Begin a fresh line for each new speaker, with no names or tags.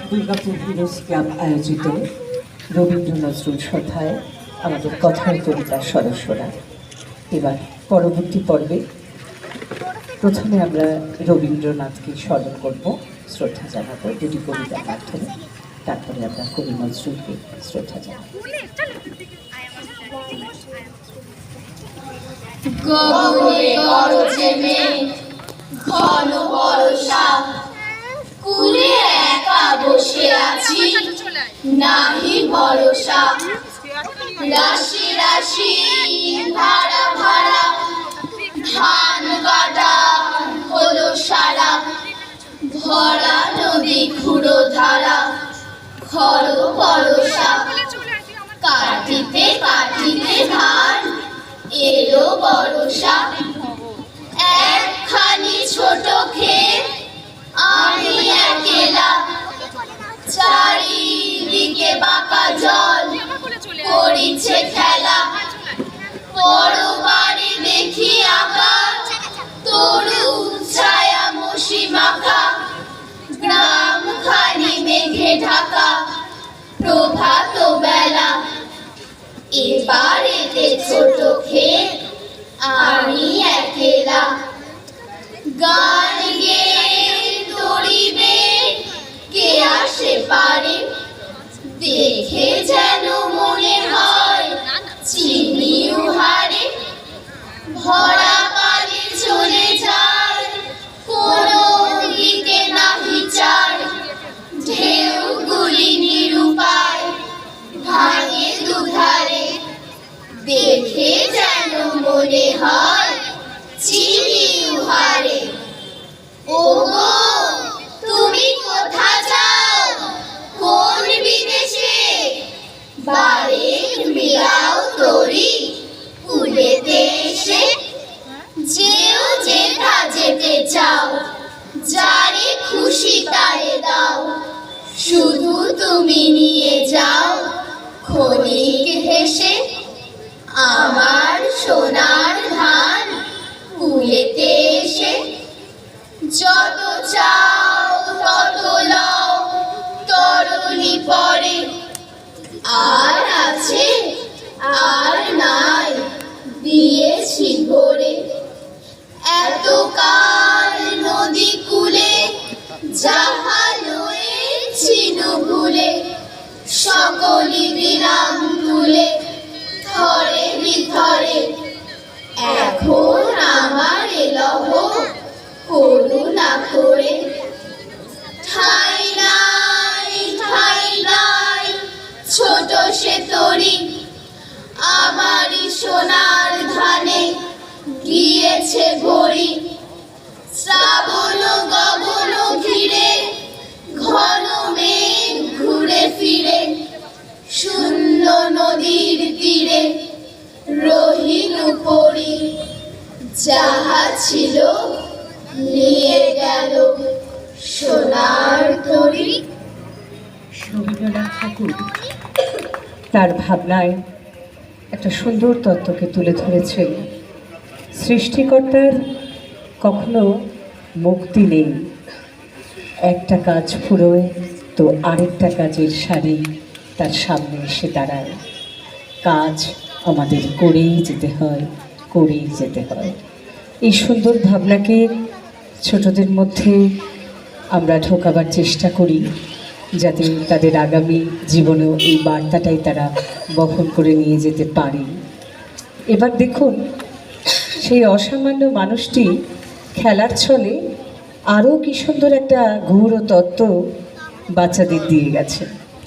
Durgapur heroes club আয়োজিত রবীন্দ্র নজরুল সভায় আমাদের কথার কবিতার সদস্যরা। এবার পরবর্তী পর্বে প্রথমে আমরা রবীন্দ্রনাথকে স্মরণ করব, শ্রদ্ধা জানাবো দুটি কবিতার মাধ্যমে। তারপরে আমরা কবি নজরুলকে শ্রদ্ধা জানাবো।
গগনে গরজে মেঘ, ঘন বর্ষা, কুলে একা বসে আছি, নাহি ভরসা। রাশি রাশি ভাড়া ভাড়া, ধান কাটা হলো সারা। ভরা নদী খুঁড়ো ধারা, খর বরসা। কাটিতে কাটিতে ধান এলো বরসা। একখানি ছোট ক্ষেত, আমি একলা, চারিদিকে বাঁকা জল করিছে খেলা। পরবারে দেখি আঁকা তরু ছায়া মশি মাখা, গ্রাম খানি মেঘে ঢাকা, প্রভাত বেলা। এবারেতে ছোট ক্ষেত, আমি একলা, গান গেয়ে তরিবে কে আসে পারে। দেখে যেন মনে হয় চিনি উহারে। ভরা পানি চলে যায়, কোনো দিকে নাহি চার। ঢেউগুলি নিরুপায় ভাঙে দুধারে। দেখে যেন মনে হয় চিনি উহারে। ওগো তুমি কোথা যাও, কোন বিদেশে? বারেক মিলাও তরি কুলেতে এসে। যেও যেথা যেতে চাও, যারে খুশি তারে দাও। শুধু তুমি নিয়ে যাও ক্ষণিক হেসে। আমার সোনার ধান কুলেতে এসে। যত চাও তত লও, তরণী পরে। আর আছে আর নাই দিয়েছি ভরে। এত কাল নদী কূলে যাহা লয়েছিল ভুলে, সকলই দিলাম তুলে থরে বিথরে। এখন আমার এলহ করুণা করে। ঠাই নাই ঠাই নাই ছোট সে তরি, আমারই সোনার ধানে গিয়েছে ভরি। শ্রাবণ গগন ঘিরে, ঘন মেঘ ঘুরে ফিরে। শূন্য নদীর তীরে রহিল পরি। যাহা ছিল নিয়ে গেল সোনার তরি।
রবীন্দ্রনাথ ঠাকুর তার ভাবনায় একটা সুন্দর তত্ত্বকে তুলে ধরেছেন। সৃষ্টিকর্তার কখনো মুক্তি নেই। একটা কাজ ফুরোয় তো আরেকটা কাজের সারি তার সামনে এসে দাঁড়ায়। কাজ আমাদের করেই যেতে হয়, করেই যেতে হয়। এই সুন্দর ভাবনাকে ছোটদের মধ্যে আমরা ঢোকাবার চেষ্টা করি, যাতে তাদের আগামী জীবনেও এই বার্তাটাই তারা বহন করে নিয়ে যেতে পারে। এবার দেখুন, সেই অসামান্য মানুষটি খেলার ছলে আরও কি সুন্দর একটা গূঢ় তত্ত্ব বাচ্চাদের দিয়ে গেছে।